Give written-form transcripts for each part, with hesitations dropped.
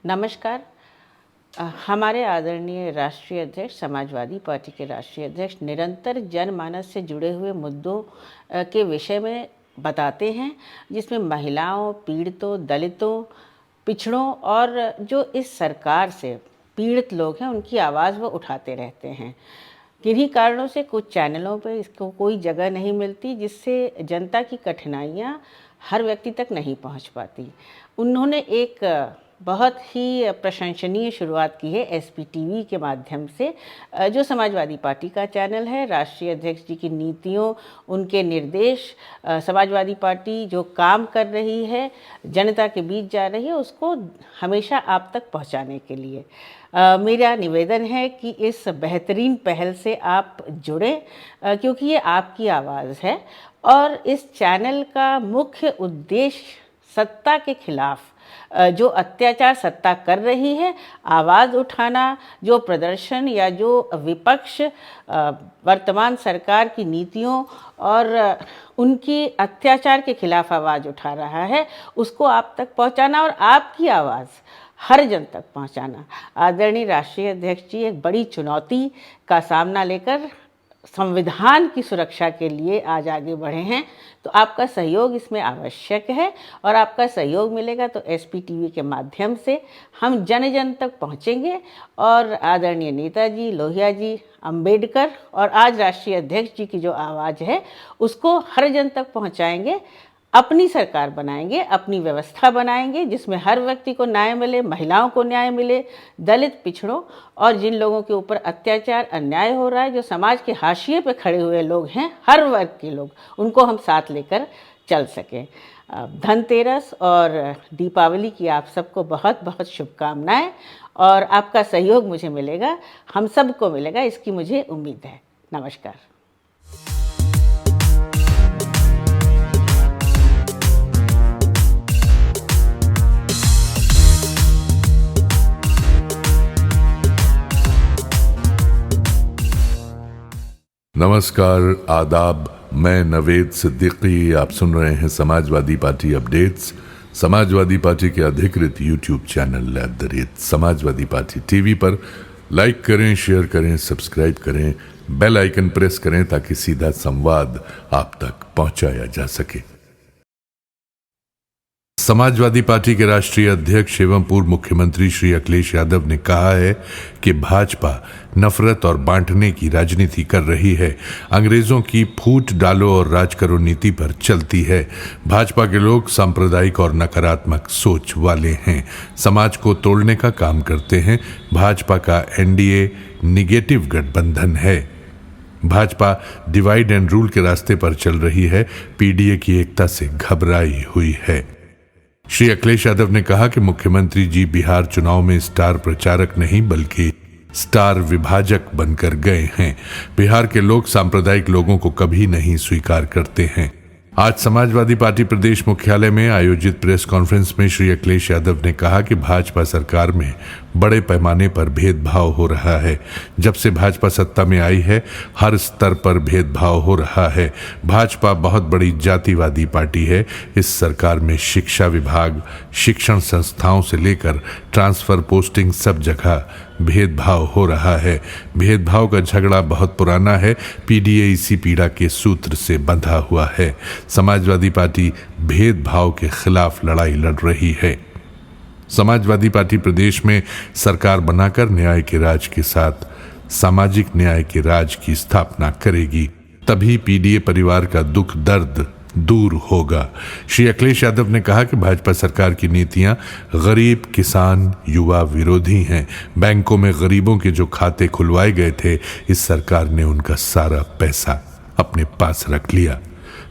नमस्कार। हमारे आदरणीय राष्ट्रीय अध्यक्ष, समाजवादी पार्टी के राष्ट्रीय अध्यक्ष निरंतर जनमानस से जुड़े हुए मुद्दों के विषय में बताते हैं, जिसमें महिलाओं, पीड़ितों, दलितों, पिछड़ों और जो इस सरकार से पीड़ित लोग हैं उनकी आवाज़ वो उठाते रहते हैं। किन्हीं कारणों से कुछ चैनलों पे इसको कोई जगह नहीं मिलती, जिससे जनता की कठिनाइयाँ हर व्यक्ति तक नहीं पहुंच पाती। उन्होंने एक बहुत ही प्रशंसनीय शुरुआत की है एसपीटीवी के माध्यम से, जो समाजवादी पार्टी का चैनल है। राष्ट्रीय अध्यक्ष जी की नीतियों, उनके निर्देश, समाजवादी पार्टी जो काम कर रही है, जनता के बीच जा रही है, उसको हमेशा आप तक पहुंचाने के लिए मेरा निवेदन है कि इस बेहतरीन पहल से आप जुड़ें, क्योंकि ये आपकी आवाज़ है। और इस चैनल का मुख्य उद्देश्य सत्ता के खिलाफ जो अत्याचार सत्ता कर रही है, आवाज़ उठाना, जो प्रदर्शन या जो विपक्ष वर्तमान सरकार की नीतियों और उनकी अत्याचार के खिलाफ आवाज़ उठा रहा है, उसको आप तक पहुंचाना और आपकी आवाज़ हर जन तक पहुंचाना। आदरणीय राष्ट्रीय अध्यक्ष जी एक बड़ी चुनौती का सामना लेकर संविधान की सुरक्षा के लिए आज आगे बढ़े हैं, तो आपका सहयोग इसमें आवश्यक है। और आपका सहयोग मिलेगा तो एसपीटीवी के माध्यम से हम जन जन तक पहुंचेंगे और आदरणीय नेताजी, लोहिया जी, अंबेडकर और आज राष्ट्रीय अध्यक्ष जी की जो आवाज़ है उसको हर जन तक पहुंचाएंगे। अपनी सरकार बनाएंगे, अपनी व्यवस्था बनाएंगे जिसमें हर व्यक्ति को न्याय मिले, महिलाओं को न्याय मिले, दलित, पिछड़ों और जिन लोगों के ऊपर अत्याचार, अन्याय हो रहा है, जो समाज के हाशिए पे खड़े हुए लोग हैं, हर वर्ग के लोग, उनको हम साथ लेकर चल सकें। धनतेरस और दीपावली की आप सबको बहुत बहुत शुभकामनाएं और आपका सहयोग मुझे मिलेगा, हम सबको मिलेगा, इसकी मुझे उम्मीद है। नमस्कार। नमस्कार, आदाब। मैं नवेद सिद्दीकी। आप सुन रहे हैं Samajwadi party updates, Samajwadi party के अधिकृत YouTube channel @Samajwadi party TV पर। लाइक करें, शेयर करें, सब्सक्राइब करें, बेल आइकन प्रेस करें ताकि सीधा संवाद आप तक पहुंचाया जा सके। समाजवादी पार्टी के राष्ट्रीय अध्यक्ष एवं पूर्व मुख्यमंत्री श्री अखिलेश यादव ने कहा है कि भाजपा नफरत और बांटने की राजनीति कर रही है, अंग्रेजों की फूट डालो और राज करो नीति पर चलती है। भाजपा के लोग सांप्रदायिक और नकारात्मक सोच वाले हैं, समाज को तोड़ने का काम करते हैं। भाजपा का एनडीए निगेटिव गठबंधन है। भाजपा डिवाइड एंड रूल के रास्ते पर चल रही है, पीडीए की एकता से घबराई हुई है। श्री अखिलेश यादव ने कहा कि मुख्यमंत्री जी बिहार चुनाव में स्टार प्रचारक नहीं बल्कि स्टार विभाजक बनकर गए हैं। बिहार के लोग सांप्रदायिक लोगों को कभी नहीं स्वीकार करते हैं। आज समाजवादी पार्टी प्रदेश मुख्यालय में आयोजित प्रेस कॉन्फ्रेंस में श्री अखिलेश यादव ने कहा कि भाजपा सरकार में बड़े पैमाने पर भेदभाव हो रहा है। जब से भाजपा सत्ता में आई है, हर स्तर पर भेदभाव हो रहा है। भाजपा बहुत बड़ी जातिवादी पार्टी है। इस सरकार में शिक्षा विभाग, शिक्षण संस्थाओं से लेकर ट्रांसफर पोस्टिंग सब जगह भेदभाव हो रहा है। भेदभाव का झगड़ा बहुत पुराना है। पीडीए इसी पीड़ा के सूत्र से बंधा हुआ है। समाजवादी पार्टी भेदभाव के खिलाफ लड़ाई लड़ रही है। समाजवादी पार्टी प्रदेश में सरकार बनाकर न्याय के राज के साथ सामाजिक न्याय के राज की स्थापना करेगी, तभी पीडीए परिवार का दुख दर्द दूर होगा। श्री अखिलेश यादव ने कहा कि भाजपा सरकार की नीतियां गरीब, किसान, युवा विरोधी हैं। बैंकों में गरीबों के जो खाते खुलवाए गए थे, इस सरकार ने उनका सारा पैसा अपने पास रख लिया।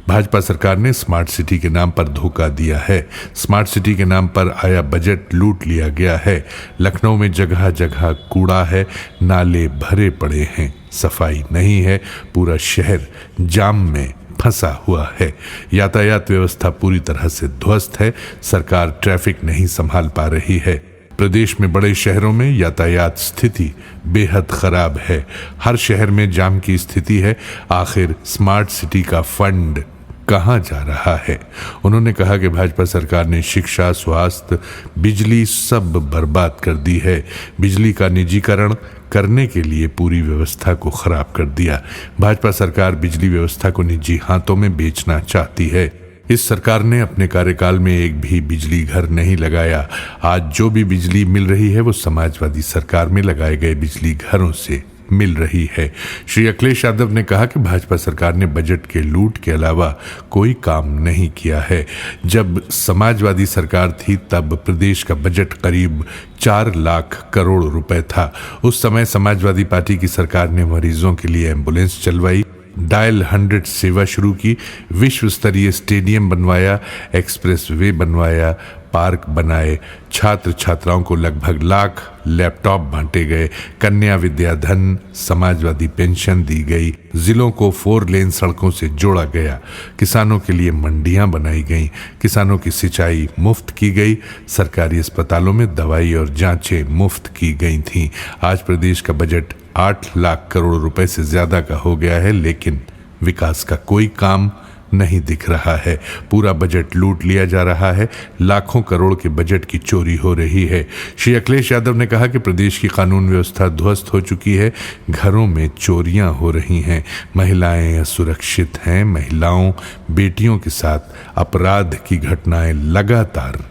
भाजपा सरकार ने स्मार्ट सिटी के नाम पर धोखा दिया है। स्मार्ट सिटी के नाम पर आया बजट लूट लिया गया है। लखनऊ में जगह जगह कूड़ा है, नाले भरे पड़े हैं, सफाई नहीं है, पूरा शहर जाम में फंसा हुआ है। यातायात व्यवस्था पूरी तरह से ध्वस्त है। सरकार ट्रैफिक नहीं संभाल पा रही है। प्रदेश में बड़े शहरों में यातायात स्थिति बेहद खराब है। हर शहर में जाम की स्थिति है। आखिर स्मार्ट सिटी का फंड कहां जा रहा है। उन्होंने कहा कि भाजपा सरकार ने शिक्षा, स्वास्थ्य, बिजली सब बर्बाद कर दी है। बिजली का निजीकरण करने के लिए पूरी व्यवस्था को खराब कर दिया। भाजपा सरकार बिजली व्यवस्था को निजी हाथों में बेचना चाहती है। इस सरकार ने अपने कार्यकाल में एक भी बिजली घर नहीं लगाया। आज जो भी बिजली मिल रही है वो समाजवादी सरकार में लगाए गए बिजली घरों से मिल रही है। श्री अखिलेश यादव ने कहा कि भाजपा सरकार ने बजट के लूट के अलावा कोई काम नहीं किया है। जब समाजवादी सरकार थी तब प्रदेश का बजट करीब 4 लाख करोड़ रुपए था। उस समय समाजवादी पार्टी की सरकार ने मरीजों के लिए एम्बुलेंस चलवाई, डायल 100 सेवा शुरू की, विश्व स्तरीय स्टेडियम बनवाया, एक्सप्रेस वे बनवाया, पार्क बनाए, छात्र छात्राओं को लगभग लाख लैपटॉप बांटे गए, कन्या विद्याधन समाजवादी पेंशन दी गई, जिलों को 4 लेन सड़कों से जोड़ा गया, किसानों के लिए मंडियां बनाई गईं, किसानों की सिंचाई मुफ्त की गई, सरकारी अस्पतालों में दवाई और जांचें मुफ्त की गई थीं। आज प्रदेश का बजट 8 लाख करोड़ रुपए से ज्यादा का हो गया है, लेकिन विकास का कोई काम नहीं दिख रहा है। पूरा बजट लूट लिया जा रहा है। लाखों करोड़ के बजट की चोरी हो रही है। श्री अखिलेश यादव ने कहा कि प्रदेश की कानून व्यवस्था ध्वस्त हो चुकी है। घरों में चोरियां हो रही हैं, महिलाएं असुरक्षित हैं, महिलाओं, बेटियों के साथ अपराध की घटनाएं लगातार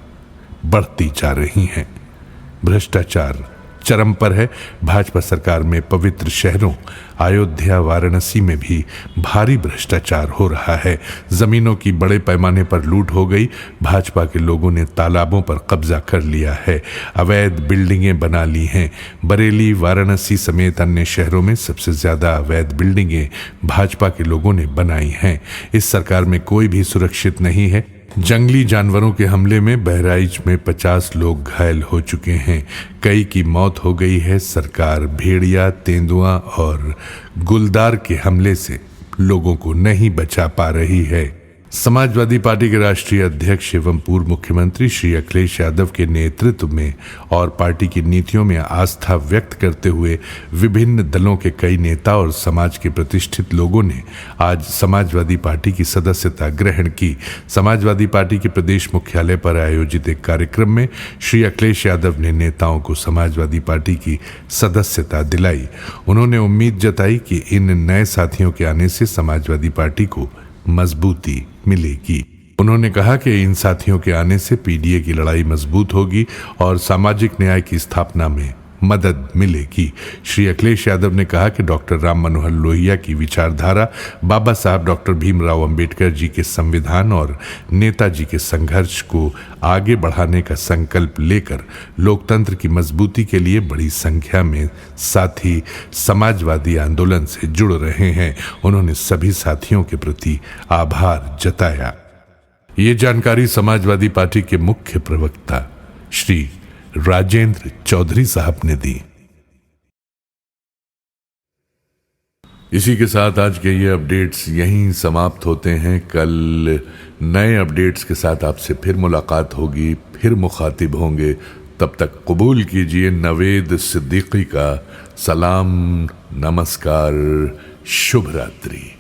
बढ़ती जा रही हैं। भ्रष्टाचार चरम पर है। भाजपा सरकार में पवित्र शहरों अयोध्या, वाराणसी में भी भारी भ्रष्टाचार हो रहा है। जमीनों की बड़े पैमाने पर लूट हो गई। भाजपा के लोगों ने तालाबों पर कब्जा कर लिया है, अवैध बिल्डिंगें बना ली हैं। बरेली, वाराणसी समेत अन्य शहरों में सबसे ज्यादा अवैध बिल्डिंगें भाजपा के लोगों ने बनाई हैं। इस सरकार में कोई भी सुरक्षित नहीं है। जंगली जानवरों के हमले में बहराइच में 50 लोग घायल हो चुके हैं, कई की मौत हो गई है। सरकार भेड़िया, तेंदुआ और गुलदार के हमले से लोगों को नहीं बचा पा रही है। समाजवादी पार्टी के राष्ट्रीय अध्यक्ष एवं पूर्व मुख्यमंत्री श्री अखिलेश यादव के नेतृत्व में और पार्टी की नीतियों में आस्था व्यक्त करते हुए विभिन्न दलों के कई नेता और समाज के प्रतिष्ठित लोगों ने आज समाजवादी पार्टी की सदस्यता ग्रहण की। समाजवादी पार्टी के प्रदेश मुख्यालय पर आयोजित एक कार्यक्रम में श्री अखिलेश यादव ने नेताओं को समाजवादी पार्टी की सदस्यता दिलाई। उन्होंने उम्मीद जताई कि इन नए साथियों के आने से समाजवादी पार्टी को मजबूती मिलेगी। उन्होंने कहा कि इन साथियों के आने से पीडीए की लड़ाई मजबूत होगी और सामाजिक न्याय की स्थापना में मदद मिलेगी। श्री अखिलेश यादव ने कहा कि डॉक्टर राम मनोहर लोहिया की विचारधारा, बाबा साहब डॉक्टर भीमराव अंबेडकर जी के संविधान और नेताजी के संघर्ष को आगे बढ़ाने का संकल्प लेकर लोकतंत्र की मजबूती के लिए बड़ी संख्या में साथी समाजवादी आंदोलन से जुड़ रहे हैं। उन्होंने सभी साथियों के प्रति आभार जताया। ये जानकारी समाजवादी पार्टी के मुख्य प्रवक्ता श्री राजेंद्र चौधरी साहब ने दी। इसी के साथ आज के ये अपडेट्स यहीं समाप्त होते हैं। कल नए अपडेट्स के साथ आपसे फिर मुलाकात होगी, फिर मुखातिब होंगे। तब तक कबूल कीजिए नवेद सिद्दीकी का सलाम, नमस्कार, शुभ रात्रि।